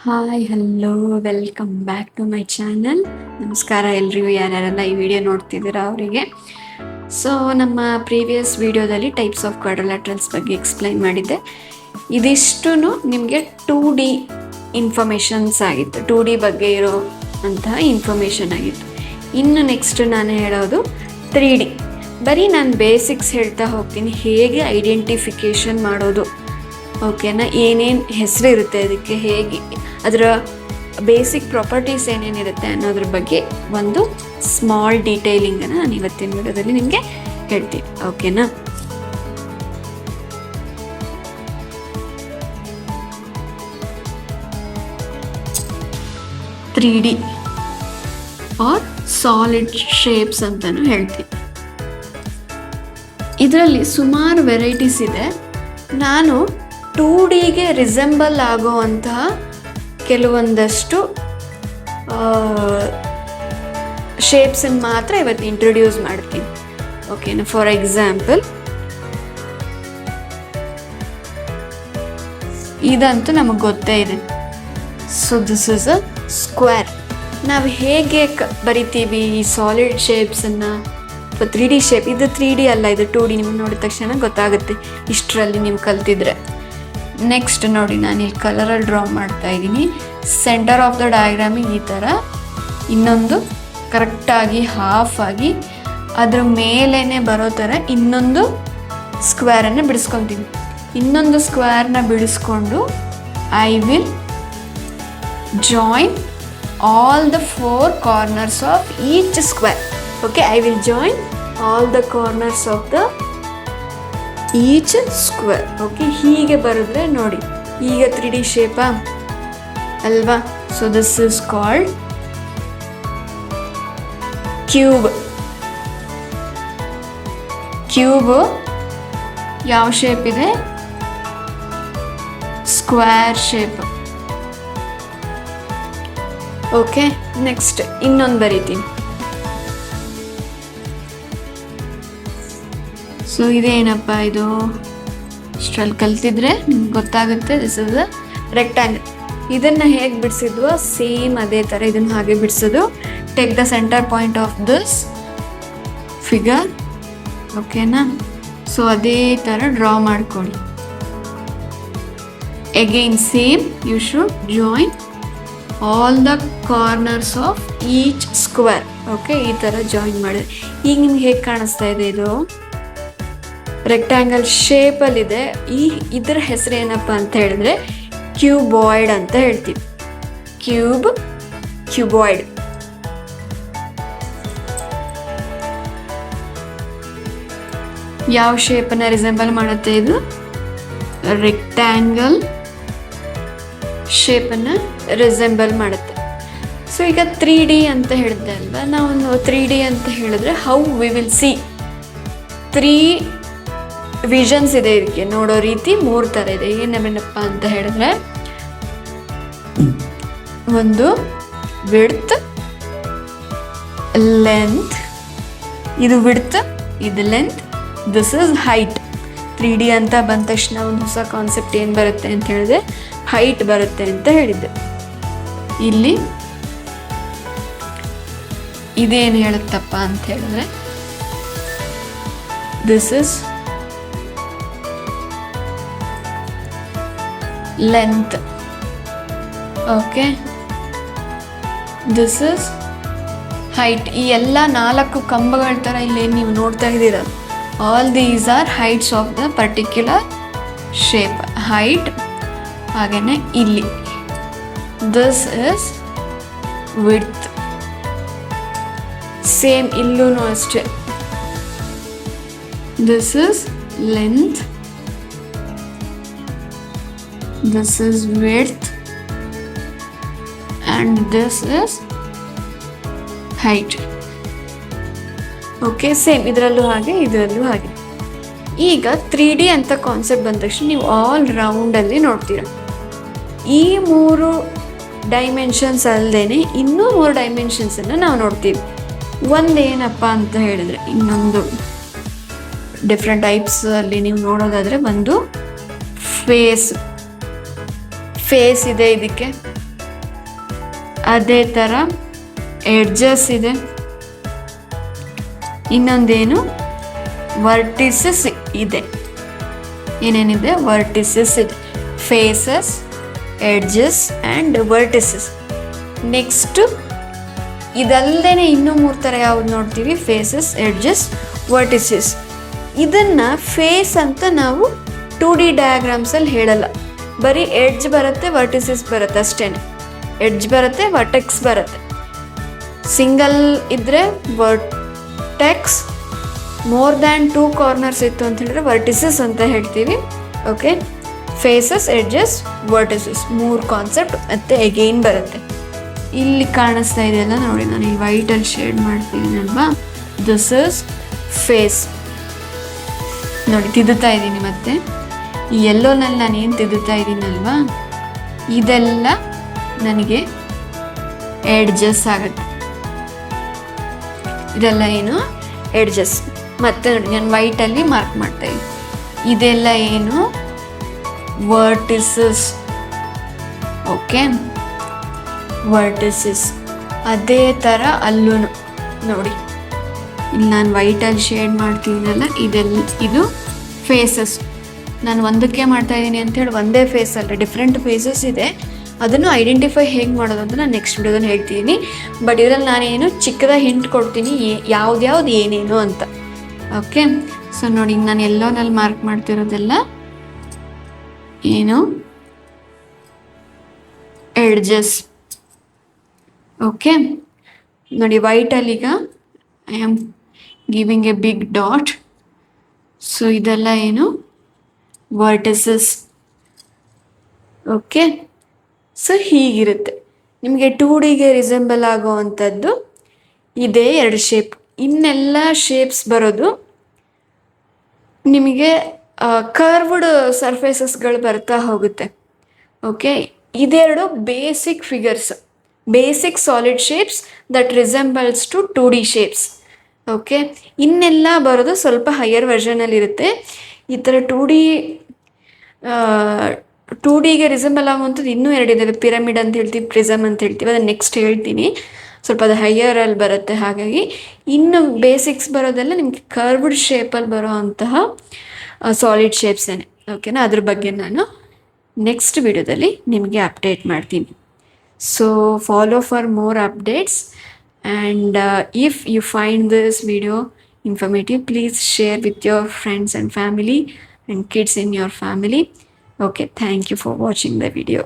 Hi hello welcome back to my channel. ನಮಸ್ಕಾರ ಎಲ್ರಿಗೂ, ಯಾರ್ಯಾರೆಲ್ಲ ಈ ವಿಡಿಯೋ ನೋಡ್ತಿದ್ದೀರಾ ಅವರಿಗೆ. ಸೊ ನಮ್ಮ ಪ್ರೀವಿಯಸ್ ವಿಡಿಯೋದಲ್ಲಿ ಟೈಪ್ಸ್ ಆಫ್ ಕ್ವಾಡ್ರಿಲ್ಯಾಟ್ರಲ್ಸ್ ಬಗ್ಗೆ ಎಕ್ಸ್ಪ್ಲೈನ್ ಮಾಡಿದ್ದೆ. ಇದಿಷ್ಟು ನಿಮಗೆ 2D ಇನ್ಫಾರ್ಮೇಷನ್ಸ್ ಆಗಿತ್ತು, 2D ಬಗ್ಗೆ ಇರೋ ಅಂತಹ ಇನ್ಫಾರ್ಮೇಷನ್ ಆಗಿತ್ತು. ಇನ್ನು ನೆಕ್ಸ್ಟ್ ನಾನು ಹೇಳೋದು 3D. ಬರೀ ನಾನು ಬೇಸಿಕ್ಸ್ ಹೇಳ್ತಾ ಹೋಗ್ತೀನಿ, ಹೇಗೆ ಐಡೆಂಟಿಫಿಕೇಷನ್ ಮಾಡೋದು, ಓಕೆನಾ, ಏನೇನು ಹೆಸರು ಇರುತ್ತೆ ಅದಕ್ಕೆ, ಹೇಗೆ ಅದರ ಬೇಸಿಕ್ ಪ್ರಾಪರ್ಟೀಸ್ ಏನೇನಿರುತ್ತೆ ಅನ್ನೋದ್ರ ಬಗ್ಗೆ ಒಂದು ಸ್ಮಾಲ್ ಡೀಟೇಲಿಂಗನ್ನು ನಾನು ಇವತ್ತಿನ ವಿಡಿಯೋದಲ್ಲಿ ನಿಮಗೆ ಹೇಳ್ತೀನಿ, ಓಕೆನಾ. Three D or solid shapes ಅಂತಲೂ ಹೇಳ್ತೀನಿ. ಇದರಲ್ಲಿ ಸುಮಾರು ವೆರೈಟೀಸ್ ಇದೆ. ನಾನು 2Dಗೆ ರಿಸೆಂಬಲ್ ಆಗೋವಂತಹ ಕೆಲವೊಂದಷ್ಟು ಶೇಪ್ಸನ್ನು ಮಾತ್ರ ಇವತ್ತು ಇಂಟ್ರೊಡ್ಯೂಸ್ ಮಾಡ್ತೀನಿ, ಓಕೆನಾ. ಫಾರ್ ಎಕ್ಸಾಂಪಲ್, ಇದಂತೂ ನಮಗೆ ಗೊತ್ತೇ ಇದೆ. So this is a square. ನಾವು ಹೇಗೆ ಬರಿತೀವಿ ಈ ಸಾಲಿಡ್ ಶೇಪ್ಸನ್ನು, ಅಥವಾ 3D ಶೇಪ್. ಇದು 3D ಅಲ್ಲ, ಇದು 2D. ನಿಮ್ಗೆ ನೋಡಿದ ತಕ್ಷಣ ಗೊತ್ತಾಗುತ್ತೆ ಇಷ್ಟರಲ್ಲಿ ನೀವು ಕಲ್ತಿದ್ರೆ. ನೆಕ್ಸ್ಟ್ ನೋಡಿ, ನಾನು ಇಲ್ಲಿ ಕಲರಲ್ಲಿ ಡ್ರಾ ಮಾಡ್ತಾ ಇದ್ದೀನಿ. ಸೆಂಟರ್ ಆಫ್ ದ ಡಯಾಗ್ರಾಮಿಗೆ ಈ ಥರ ಇನ್ನೊಂದು ಕರೆಕ್ಟಾಗಿ ಹಾಫ್ ಆಗಿ ಅದ್ರ ಮೇಲೇ ಬರೋ ಥರ ಇನ್ನೊಂದು ಸ್ಕ್ವೇರನ್ನು ಬಿಡಿಸ್ಕೊತೀನಿ. ಇನ್ನೊಂದು ಸ್ಕ್ವೇರ್ನ ಬಿಡಿಸ್ಕೊಂಡು I will join all the 4 corners of each square. Okay, I will join all the corners of the each square. Okay, ಹೀಗೆ ಬರೆದ್ರೆ ನೋಡಿ, ಈಗ 3D ಶೇಪಾ ಅಲ್ವಾ. So this is called cube. Cube ಯಾವ ಶೇಪ್ ಇದೆ? Square shape. ಓಕೆ, ನೆಕ್ಸ್ಟ್ ಇನ್ನೊಂದು ಬರೀತೀನಿ. So ಇದೇನಪ್ಪ, ಇದು ಇಷ್ಟರಲ್ಲಿ ಕಲ್ತಿದ್ರೆ ನಿಮ್ಗೆ ಗೊತ್ತಾಗುತ್ತೆ. This is a rectangle. ಇದನ್ನು ಹೇಗೆ ಬಿಡಿಸಿದ್ವೋ ಸೇಮ್ ಅದೇ ಥರ ಇದನ್ನು ಹಾಗೆ ಬಿಡಿಸೋದು. Take the centre point of this figure, ಓಕೆನಾ. ಸೊ ಅದೇ ಥರ ಡ್ರಾ ಮಾಡ್ಕೊಳ್ಳಿ. Again same, you should join all the corners of each square. Okay, ಈ ಥರ ಜಾಯಿನ್ ಮಾಡಿದ್ರೆ ಈಗ ನಿಮ್ಗೆ ಹೇಗೆ ಕಾಣಿಸ್ತಾ ಇದೆ? ಇದು ರೆಕ್ಟ್ಯಾಂಗಲ್ ಶೇಪಲ್ಲಿದೆ. ಇದರ ಹೆಸರು ಏನಪ್ಪ ಅಂತ ಹೇಳಿದ್ರೆ ಕ್ಯೂಬಾಯ್ಡ್ ಅಂತ ಹೇಳ್ತೀವಿ. ಕ್ಯೂಬಾಯ್ಡ್. ಯಾವ ಶೇಪನ್ನು ರಿಸೆಂಬಲ್ ಮಾಡುತ್ತೆ? ಇದು ರೆಕ್ಟ್ಯಾಂಗಲ್ ಶೇಪನ್ನು ರಿಸೆಂಬಲ್ ಮಾಡುತ್ತೆ. ಸೊ ಈಗ 3D ಅಂತ ಹೇಳಿದೆ ಅಲ್ವಾ, ನಾವು 3D ಅಂತ ಹೇಳಿದ್ರೆ how we will see. 3 visions ಇದೆ ಇದಕ್ಕೆ, ನೋಡೋ ರೀತಿ 3 ಥರ ಇದೆ. ಏನೇನಪ್ಪ ಅಂತ ಹೇಳಿದ್ರೆ, ಒಂದು ವಿಡ್ತ್, ಲೆಂತ್. ಇದು ವಿಡ್ತ್, ಇದು length, this is height. 3D ಅಂತ ಬಂದ ತಕ್ಷಣ ಒಂದು ಹೊಸ ಕಾನ್ಸೆಪ್ಟ್ ಏನು ಬರುತ್ತೆ ಅಂತ ಹೇಳಿದ್ರೆ ಹೈಟ್ ಬರುತ್ತೆ ಅಂತ ಹೇಳಿದ್ದೆ. ಇಲ್ಲಿ ಇದೇನು ಹೇಳುತ್ತಪ್ಪ ಅಂತ ಹೇಳಿದ್ರೆ, this is length. Okay, this is height. ಈ ಎಲ್ಲ 4 ಕಂಬಗಳ ಥರ ಇಲ್ಲೇನು ನೀವು ನೋಡ್ತಾ ಇದ್ದೀರ, all these are heights of the particular shape. Height. ಹಾಗೆಯೇ ಇಲ್ಲಿ ದಿಸ್ ಇಸ್ ವಿಡ್ತ್. ಸೇಮ್ ಇಲ್ಲೂ ಅಷ್ಟೇ, this is length, this is width, and this is height. Okay, same ಇದರಲ್ಲೂ ಹಾಗೆ ಇದರಲ್ಲೂ ಹಾಗೆ. ಈಗ 3D ಅಂತ ಕಾನ್ಸೆಪ್ಟ್ ಬಂದ ತಕ್ಷಣ ನೀವು ಆಲ್ ರೌಂಡಲ್ಲಿ ನೋಡ್ತೀರ. ಈ 3 ಡೈಮೆನ್ಷನ್ಸ್ ಅಲ್ಲದೆ ಇನ್ನೂ 3 ಡೈಮೆನ್ಷನ್ಸನ್ನು ನಾವು ನೋಡ್ತೀವಿ. ಒಂದೇನಪ್ಪ ಅಂತ ಹೇಳಿದ್ರೆ, ಇನ್ನೊಂದು ಡಿಫ್ರೆಂಟ್ ಟೈಪ್ಸ್ ಅಲ್ಲಿ ನೀವು ನೋಡೋದಾದರೆ, ಒಂದು ಫೇಸ್ ಇದೆ ಇದಕ್ಕೆ. ಅದೇ ಥರ ಎಡ್ಜಸ್ ಇದೆ. ಇನ್ನೊಂದೇನು ವರ್ಟಿಸಸ್ ಇದೆ. ಏನೇನಿದೆ? ವರ್ಟಿಸಸ್ ಇದೆ. Faces, edges and vertices. Next ಇದಲ್ಲದೆ ಇನ್ನೂ 3 ಥರ ಯಾವ್ದು ನೋಡ್ತೀವಿ? Faces, edges, vertices. ಇದನ್ನು ಫೇಸ್ ಅಂತ ನಾವು 2D ಡಯಾಗ್ರಾಮ್ಸಲ್ಲಿ ಹೇಳಲ್ಲ. ಬರೀ ಎಡ್ಜ್ ಬರುತ್ತೆ, ವರ್ಟಿಸಸ್ ಬರುತ್ತೆ ಅಷ್ಟೇ. ಎಡ್ಜ್ ಬರುತ್ತೆ, ವರ್ಟೆಕ್ಸ್ ಬರುತ್ತೆ. ಸಿಂಗಲ್ ಇದ್ದರೆ ವರ್ಟೆಕ್ಸ್, ಮೋರ್ ದ್ಯಾನ್ 2 ಕಾರ್ನರ್ಸ್ ಇತ್ತು ಅಂತ ಹೇಳಿದ್ರೆ ವರ್ಟಿಸಸ್ ಅಂತ ಹೇಳ್ತೀವಿ. Okay, faces, edges, vertices 3 concept ಮತ್ತೆ ಎಗೈನ್ ಬರುತ್ತೆ. ಇಲ್ಲಿ ಕಾಣಿಸ್ತಾ ಇದೆಯಲ್ಲ ನೋಡಿ, ನಾನು ಈ ವೈಟಲ್ಲಿ ಶೇಡ್ ಮಾಡ್ತಿದ್ದೀನಲ್ವಾ, ದಿಸ್ ಇಸ್ ಫೇಸ್. ನೋಡಿ ತಿದ್ದುತ್ತಾ ಇದ್ದೀನಿ. ಮತ್ತೆ ಈ ಯೆಲ್ಲೋನಲ್ಲಿ ನಾನು ಏನು ತಿದ್ದುತ್ತಾ ಇದ್ದೀನಲ್ವಾ, ಇದೆಲ್ಲ ನನಗೆ ಎಡ್ಜಸ್ ಆಗುತ್ತೆ. ಇದೆಲ್ಲ ಏನು? ಎಡ್ಜಸ್. ಮತ್ತೆ ನೋಡಿ ನಾನು ವೈಟಲ್ಲಿ ಮಾರ್ಕ್ ಮಾಡ್ತಾ ಇದ್ದೀನಿ. ಇದೆಲ್ಲ ಏನು? ವರ್ಟಿಸಸ್. Okay, vertices. ಅದೇ ಥರ ಅಲ್ಲೂ ನೋಡಿ, ಇಲ್ಲಿ ನಾನು ವೈಟಲ್ಲಿ ಶೇಡ್ ಮಾಡ್ತಿದ್ದೀನಲ್ಲ, ಇದು ಫೇಸಸ್. ನಾನು ಒಂದಕ್ಕೆ ಮಾಡ್ತಾ ಇದ್ದೀನಿ ಅಂಥೇಳಿ ಒಂದೇ ಫೇಸ್ ಅಲ್ಲ, ಡಿಫ್ರೆಂಟ್ ಫೇಸಸ್ ಇದೆ. ಅದನ್ನು ಐಡೆಂಟಿಫೈ ಹೇಗೆ ಮಾಡೋದು ಅಂತ ನಾನು ನೆಕ್ಸ್ಟ್ ವಿಡಿಯೋದಲ್ಲಿ ಹೇಳ್ತೀನಿ. ಬಟ್ ಇದರಲ್ಲಿ ನಾನೇನು ಚಿಕ್ಕದ ಹಿಂಟ್ ಕೊಡ್ತೀನಿ, ಯಾವ್ದು ಏನೇನು ಅಂತ. ಓಕೆ, ಸೊ ನೋಡಿ ನಾನು ಎಲ್ಲೋನಲ್ಲಿ ಮಾರ್ಕ್ ಮಾಡ್ತಿರೋದೆಲ್ಲ ಏನು? ಎಡ್ಜಸ್. ಓಕೆ, ನೋಡಿ ವೈಟಲ್ಲೀಗ I am giving a big dot. So ಇದೆಲ್ಲ ಏನು? ವರ್ಟಿಸಸ್. ಓಕೆ, ಸೊ ಹೀಗಿರುತ್ತೆ. ನಿಮಗೆ 2Dಗೆ ರಿಸೆಂಬಲ್ ಆಗೋವಂಥದ್ದು ಇದೇ 2 ಶೇಪ್. ಇನ್ನೆಲ್ಲ ಶೇಪ್ಸ್ ಬರೋದು ನಿಮಗೆ ಕರ್ವ್ಡ್ ಸರ್ಫೇಸಸ್ಗಳು ಬರ್ತಾ ಹೋಗುತ್ತೆ. ಓಕೆ, ಇದೆರಡು basic figures, basic solid shapes that resembles to 2D shapes. Okay, ಇನ್ನೆಲ್ಲ ಬರೋದು ಸ್ವಲ್ಪ ಹೈಯರ್ ವರ್ಷನಲ್ಲಿರುತ್ತೆ. ಈ ಥರ 2Dಗೆ ರಿಸೆಂಬಲ್ ಆಗುವಂಥದ್ದು ಇನ್ನೂ 2 ಇದ್ದಾವೆ. ಪಿರಮಿಡ್ ಅಂತ ಹೇಳ್ತೀವಿ, ಪ್ರಿಸಮ್ ಅಂತ ಹೇಳ್ತೀವಿ. ಅದನ್ನು ನೆಕ್ಸ್ಟ್ ಹೇಳ್ತೀನಿ. ಸ್ವಲ್ಪ ಅದು ಹೈಯರಲ್ಲಿ ಬರುತ್ತೆ. ಹಾಗಾಗಿ ಇನ್ನು ಬೇಸಿಕ್ಸ್ ಬರೋದೆಲ್ಲ ನಿಮಗೆ ಕರ್ವ್ಡ್ ಶೇಪಲ್ಲಿ ಬರೋ ಅಂತಹ ಸಾಲಿಡ್ ಶೇಪ್ಸೇನೆ. ಓಕೆನಾ? ಅದ್ರ ಬಗ್ಗೆ ನಾನು ನೆಕ್ಸ್ಟ್ ವಿಡಿಯೋದಲ್ಲಿ ನಿಮಗೆ ಅಪ್ಡೇಟ್ ಮಾಡ್ತೀನಿ. So follow for more updates. And if you find this video informative, please share with your friends and family and kids in your family. Okay, thank you for watching the video.